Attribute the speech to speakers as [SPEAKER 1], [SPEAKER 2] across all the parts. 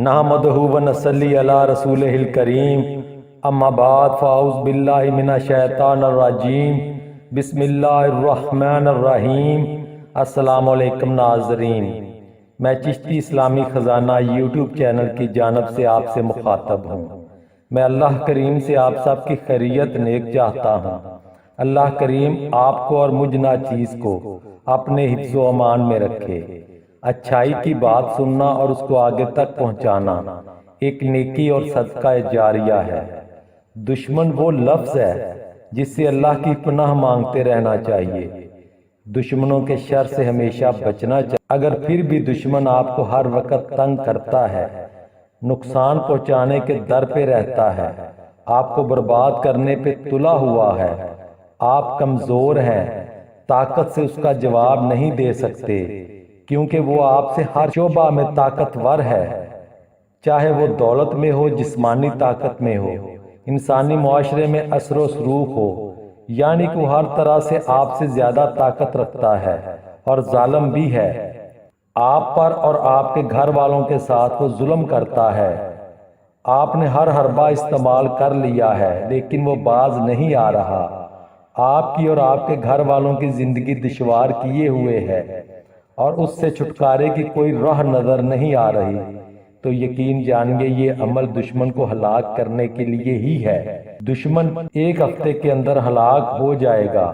[SPEAKER 1] نحمدہ و نصلی علی رسولہ الکریم، اما بعد فاعوذ باللہ من الشیطان الرجیم، بسم اللہ الرحمن الرحیم۔ السلام علیکم ناظرین، میں چشتی اسلامی خزانہ یوٹیوب چینل کی جانب سے آپ سے مخاطب ہوں۔ میں اللہ کریم سے آپ سب کی خیریت نیک چاہتا ہوں۔ اللہ کریم آپ کو اور مجھ ناچیز کو اپنے حفظ و امان میں رکھے۔ اچھائی کی بات سننا اور اس کو آگے تک پہنچانا ایک نیکی اور صدقہ جاریہ ہے۔ دشمن وہ لفظ ہے جس سے اللہ کی پناہ مانگتے رہنا چاہیے۔ دشمنوں کے شر سے ہمیشہ بچنا چاہیے۔ اگر پھر بھی دشمن آپ کو ہر وقت تنگ کرتا ہے، نقصان پہنچانے کے در پہ رہتا ہے، آپ کو برباد کرنے پہ تلا ہوا ہے، آپ کمزور ہیں، طاقت سے اس کا جواب نہیں دے سکتے، کیونکہ وہ آپ سے ہر شعبہ میں طاقتور ہے، چاہے وہ دولت میں ہو، جسمانی طاقت میں ہو، انسانی معاشرے میں اثر و سلوک ہو، یعنی کہ وہ ہر طرح سے آپ سے زیادہ طاقت رکھتا ہے اور ظالم بھی ہے۔ آپ پر اور آپ کے گھر والوں کے ساتھ وہ ظلم کرتا ہے۔ آپ نے ہر حربہ استعمال کر لیا ہے لیکن وہ باز نہیں آ رہا۔ آپ کی اور آپ کے گھر والوں کی زندگی دشوار کیے ہوئے ہے اور اس سے چھٹکارے کی کوئی راہ نظر نہیں آ رہی، تو یقین جانیے یہ عمل دشمن کو ہلاک کرنے کے لیے ہی ہے۔ دشمن ایک ہفتے کے اندر ہلاک ہو جائے گا۔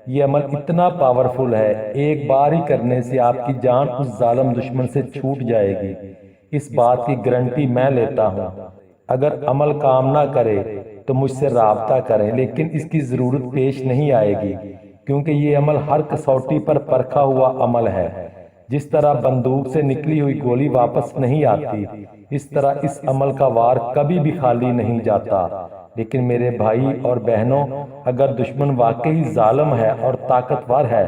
[SPEAKER 1] یہ عمل اتنا پاورفل ہے، ایک بار ہی کرنے سے آپ کی جان اس ظالم دشمن سے چھوٹ جائے گی۔ اس بات کی گارنٹی میں لیتا ہوں۔ اگر عمل کام نہ کرے تو مجھ سے رابطہ کریں، لیکن اس کی ضرورت پیش نہیں آئے گی، کیونکہ یہ عمل ہر کسوٹی پر پرکھا ہوا عمل ہے۔ جس طرح بندوق سے نکلی ہوئی گولی واپس نہیں آتی، اس طرح اس عمل کا وار کبھی بھی خالی نہیں جاتا۔ لیکن میرے بھائی اور بہنوں، اگر دشمن واقعی ظالم ہے اور طاقتور ہے،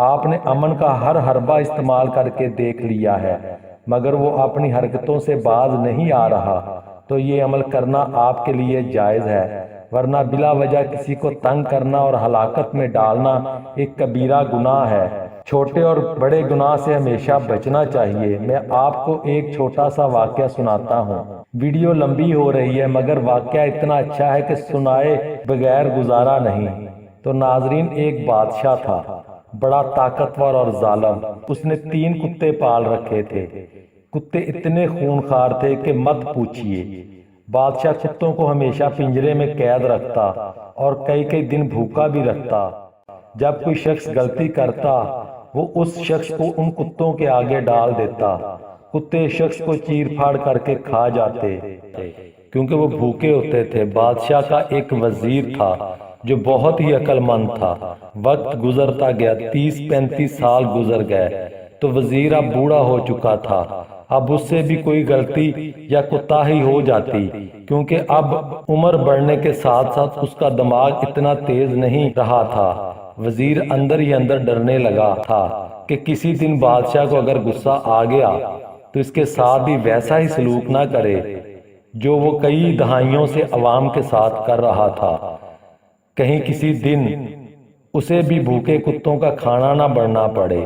[SPEAKER 1] آپ نے امن کا ہر حربہ استعمال کر کے دیکھ لیا ہے، مگر وہ اپنی حرکتوں سے باز نہیں آ رہا، تو یہ عمل کرنا آپ کے لیے جائز ہے، ورنہ بلا وجہ کسی کو تنگ کرنا اور ہلاکت میں ڈالنا ایک کبیرہ گناہ ہے۔ چھوٹے اور بڑے گناہ سے ہمیشہ بچنا چاہیے۔ میں آپ کو ایک چھوٹا سا واقعہ سناتا ہوں۔ ویڈیو لمبی ہو رہی ہے مگر واقعہ اتنا اچھا ہے کہ سنائے بغیر گزارا نہیں۔ تو ناظرین، ایک بادشاہ تھا، بڑا طاقتور اور ظالم۔ اس نے 3 کتے پال رکھے تھے۔ کتے اتنے خونخوار تھے کہ مت پوچھئے۔ بادشاہ کتوں کو ہمیشہ پنجرے میں قید رکھتا اور کئی دن بھوکا بھی رکھتا۔ جب کوئی شخص غلطی کرتا، وہ اس شخص کو ان کتوں کے آگے ڈال دیتا۔ کتے شخص کو چیر پھاڑ کر کے کھا جاتے، کیونکہ وہ بھوکے ہوتے تھے۔ بادشاہ کا ایک وزیر تھا جو بہت ہی عقل مند تھا۔ وقت گزرتا گیا، 30-35 سال گزر گئے، تو وزیر اب بوڑھا ہو چکا تھا۔ اب اس سے بھی کوئی غلطی یا کوتاہی ہو جاتی، کیونکہ اب عمر بڑھنے کے ساتھ ساتھ اس کا دماغ اتنا تیز نہیں رہا تھا۔ وزیر اندر ہی اندر ڈرنے لگا تھا کہ کسی دن بادشاہ کو اگر غصہ آ گیا تو اس کے ساتھ بھی ویسا ہی سلوک نہ کرے جو وہ کئی دہائیوں سے عوام کے ساتھ کر رہا تھا۔ کہیں کسی دن اسے بھی بھوکے کتوں کا کھانا نہ بڑھنا پڑے۔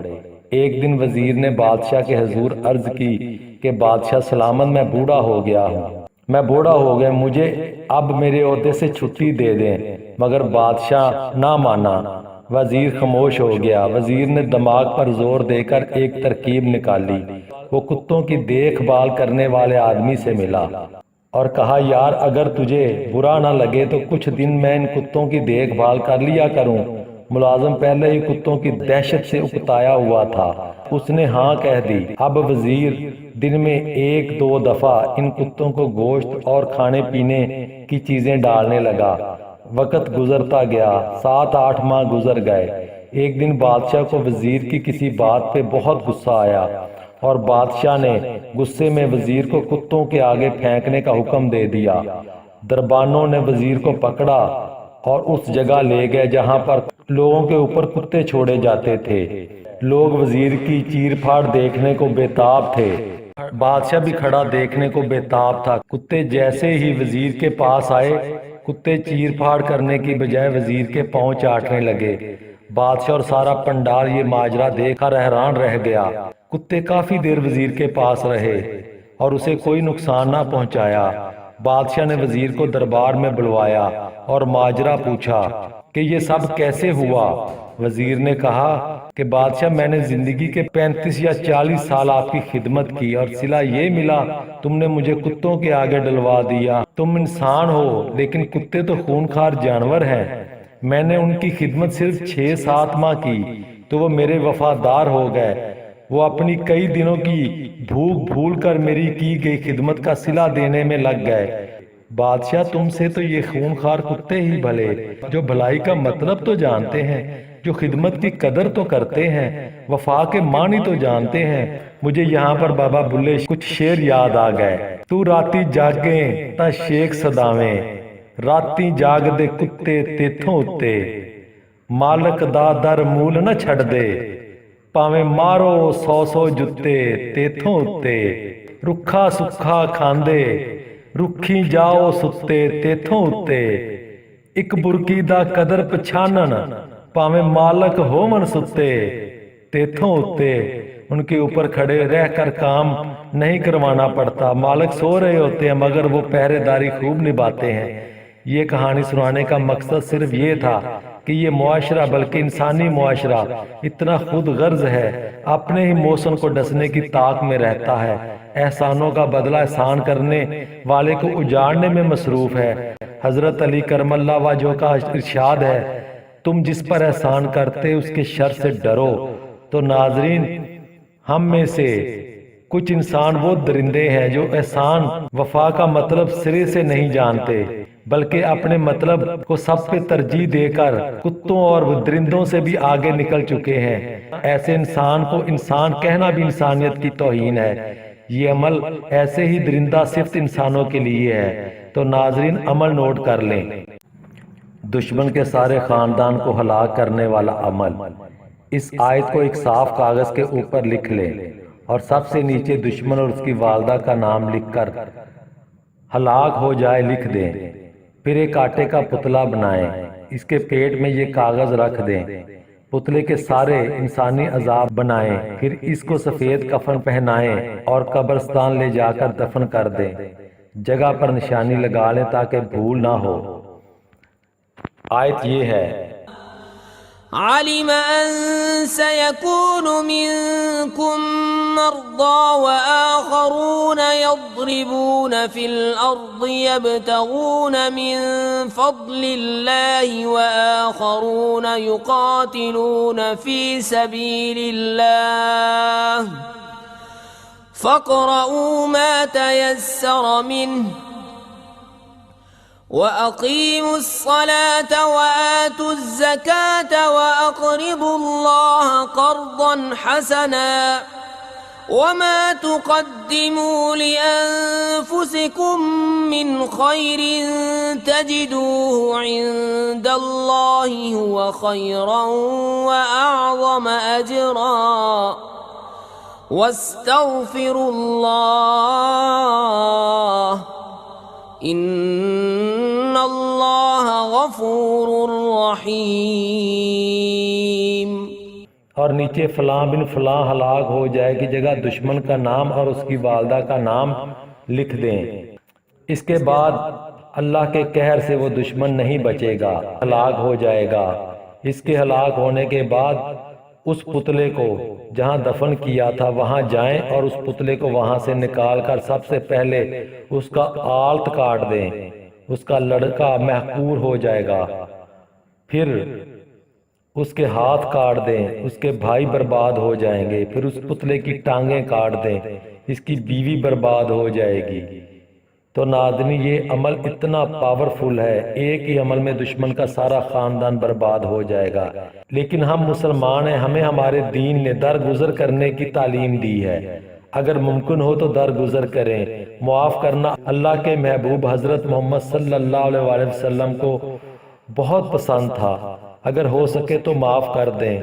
[SPEAKER 1] ایک دن وزیر نے بادشاہ کے حضور عرض کی کہ بادشاہ سلامت، میں بوڑھا ہو گیا ہوں، مجھے اب میرے عہدے سے چھٹی دے دیں۔ مگر بادشاہ نہ مانا، وزیر خاموش ہو گیا۔ وزیر نے دماغ پر زور دے کر ایک ترکیب نکالی۔ وہ کتوں کی دیکھ بھال کرنے والے آدمی سے ملا اور کہا، یار اگر تجھے برا نہ لگے تو کچھ دن میں ان کتوں کی دیکھ بھال کر لیا کروں۔ ملازم پہلے ہی کتوں کی دہشت سے اکتایا ہوا تھا۔ اس نے ہاں کہہ دی۔ اب وزیر دن میں 1-2 دفعہ ان کتوں کو گوشت اور کھانے پینے کی چیزیں ڈالنے لگا۔ وقت گزرتا گیا، 7-8 ماہ گزر گئے۔ ایک دن بادشاہ کو وزیر کی کسی بات پہ بہت غصہ آیا اور بادشاہ نے غصے میں وزیر کو کتوں کے آگے پھینکنے کا حکم دے دیا۔ دربانوں نے وزیر کو پکڑا اور اس جگہ لے گئے جہاں پر لوگوں کے اوپر کتے چھوڑے جاتے تھے۔ لوگ وزیر کی چیر پھاڑ دیکھنے کو بےتاب تھے، بادشاہ بھی کھڑا دیکھنے کو بےتاب تھا۔ کتے جیسے ہی وزیر کے پاس آئے، کتے چیر پھاڑ کرنے کی بجائے وزیر کے پاؤں چاٹنے لگے۔ بادشاہ اور سارا پنڈال یہ ماجرا دیکھ کر حیران رہ گیا۔ کتے کافی دیر وزیر کے پاس رہے اور اسے کوئی نقصان نہ پہنچایا۔ بادشاہ نے وزیر کو دربار میں بلوایا اور ماجرا پوچھا کہ یہ سب کیسے ہوا؟ وزیر نے کہا کہ بادشاہ، میں نے زندگی کے 35 یا 40 سال آپ کی خدمت کی اور صلہ یہ ملا تم نے مجھے کتوں کے آگے ڈلوا دیا۔ تم انسان ہو لیکن کتے تو خونخوار جانور ہیں۔ میں نے ان کی خدمت صرف 6-7 ماہ کی تو وہ میرے وفادار ہو گئے۔ وہ اپنی کئی دنوں کی بھوک بھول کر میری کی گئی خدمت کا صلہ دینے میں لگ گئے۔ بادشاہ، تم سے تو یہ خونخوار کتے ہی بھلے، جو بھلائی کا مطلب تو جانتے ہیں، جو خدمت کی قدر تو کرتے ہیں، وفا کے معنی تو جانتے ہیں۔ مجھے یہاں پر بابا بلے کچھ شعر یاد آ گئے۔ تو راتی جاگیں تا شیخ صداویں، راتی جاگ دے کتے تیتھوں اتے، مالک دا در مول نہ چھڑ دے، پاویں مارو 100 جتے تیتھوں اتے، رکھا سکھا کھاندے رکھی جاؤ ستے تیتھوں اتے، ایک برکی دا قدر پچھانن پاویں مالک ہومن ستے تیتھوں اتے۔ ان کے اوپر کھڑے رہ کر کام نہیں کروانا پڑتا، مالک سو رہے ہوتے ہیں مگر وہ پہرے داری خوب نبھاتے ہیں۔ یہ کہانی سنانے کا مقصد صرف یہ تھا کہ یہ معاشرہ، بلکہ انسانی معاشرہ، اتنا خود غرض ہے، اپنے ہی موسم کو ڈسنے کی طاق میں رہتا ہے، احسانوں کا بدلہ احسان کرنے والے کو اجاڑنے میں مصروف ہے۔ حضرت علی کرم اللہ وجہہ کا ارشاد ہے، تم جس پر احسان کرتے اس کے شر سے ڈرو۔ تو ناظرین، ہم میں سے کچھ انسان وہ درندے ہیں جو احسان وفا کا مطلب سرے سے نہیں جانتے، بلکہ اپنے مطلب کو سب پہ ترجیح دے کر کتوں اور درندوں سے بھی آگے نکل چکے ہیں۔ ایسے انسان کو انسان کہنا بھی انسانیت کی توہین ہے۔ یہ عمل ایسے ہی درندہ صفت انسانوں کے لیے ہے۔ تو ناظرین، عمل نوٹ کر لیں۔ دشمن کے سارے خاندان کو ہلاک کرنے والا عمل۔ اس آیت کو ایک صاف کاغذ کے اوپر لکھ لیں اور سب سے نیچے دشمن اور اس کی والدہ کا نام لکھ کر ہلاک ہو جائے لکھ دیں۔ پھر ایک آٹے کا پتلا بنائیں، اس کے پیٹ میں یہ کاغذ رکھ دیں، پتلے کے سارے انسانی عذاب بنائیں، پھر اس کو سفید کفن پہنائیں اور قبرستان لے جا کر دفن کر دیں۔ جگہ پر نشانی لگا لیں تاکہ بھول نہ ہو۔ آیت یہ ہے،
[SPEAKER 2] علم أن سيكون منكم مرضى وآخرون يضربون في الأرض يبتغون من فضل الله وآخرون يقاتلون في سبيل الله فاقرؤوا ما تيسر منه وَأَقِيمُوا الصَّلَاةَ وَآتُوا الزَّكَاةَ وَأَقْرِضُوا اللَّهَ قَرْضًا حَسَنًا وَمَا تُقَدِّمُوا لِأَنفُسِكُم مِّنْ خَيْرٍ تَجِدُوهُ عِندَ اللَّهِ هُوَ خَيْرًا وَأَعْظَمَ أَجْرًا وَاسْتَغْفِرُوا اللَّهَ ان اللہ غفور رحیم۔
[SPEAKER 1] اور نیچے فلاں بن فلاں ہلاک ہو جائے کی جگہ دشمن کا نام اور اس کی والدہ کا نام لکھ دیں۔ اس کے بعد اللہ کے قہر سے وہ دشمن نہیں بچے گا، ہلاک ہو جائے گا۔ اس کے ہلاک ہونے کے بعد اس پتلے کو جہاں دفن کیا تھا وہاں جائیں اور اس پتلے کو وہاں سے نکال کر سب سے پہلے اس کا آلت کاٹ دیں، اس کا لڑکا محقور ہو جائے گا، پھر اس کے ہاتھ کاٹ دیں، اس کے بھائی برباد ہو جائیں گے، پھر اس پتلے کی ٹانگیں کاٹ دیں، اس کی بیوی برباد ہو جائے گی۔ تو ناظرین، یہ عمل اتنا پاورفل ہے، ایک ہی عمل میں دشمن کا سارا خاندان برباد ہو جائے گا۔ لیکن ہم مسلمان ہیں، ہمیں ہمارے دین نے درگزر کرنے کی تعلیم دی ہے۔ اگر ممکن ہو تو درگزر کریں۔ معاف کرنا اللہ کے محبوب حضرت محمد صلی اللہ علیہ وسلم کو بہت پسند تھا۔ اگر ہو سکے تو معاف کر دیں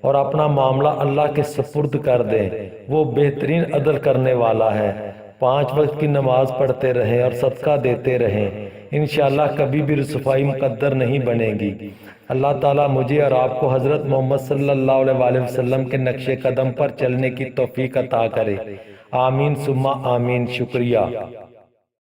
[SPEAKER 1] اور اپنا معاملہ اللہ کے سپرد کر دیں، وہ بہترین عدل کرنے والا ہے۔ 5 وقت کی نماز پڑھتے رہیں اور صدقہ دیتے رہیں، انشاءاللہ کبھی بھی رسوائی مقدر نہیں بنے گی۔ اللہ تعالیٰ مجھے اور آپ کو حضرت محمد صلی اللہ علیہ وسلم کے نقش قدم پر چلنے کی توفیق عطا کرے۔ آمین ثم آمین. شکریہ.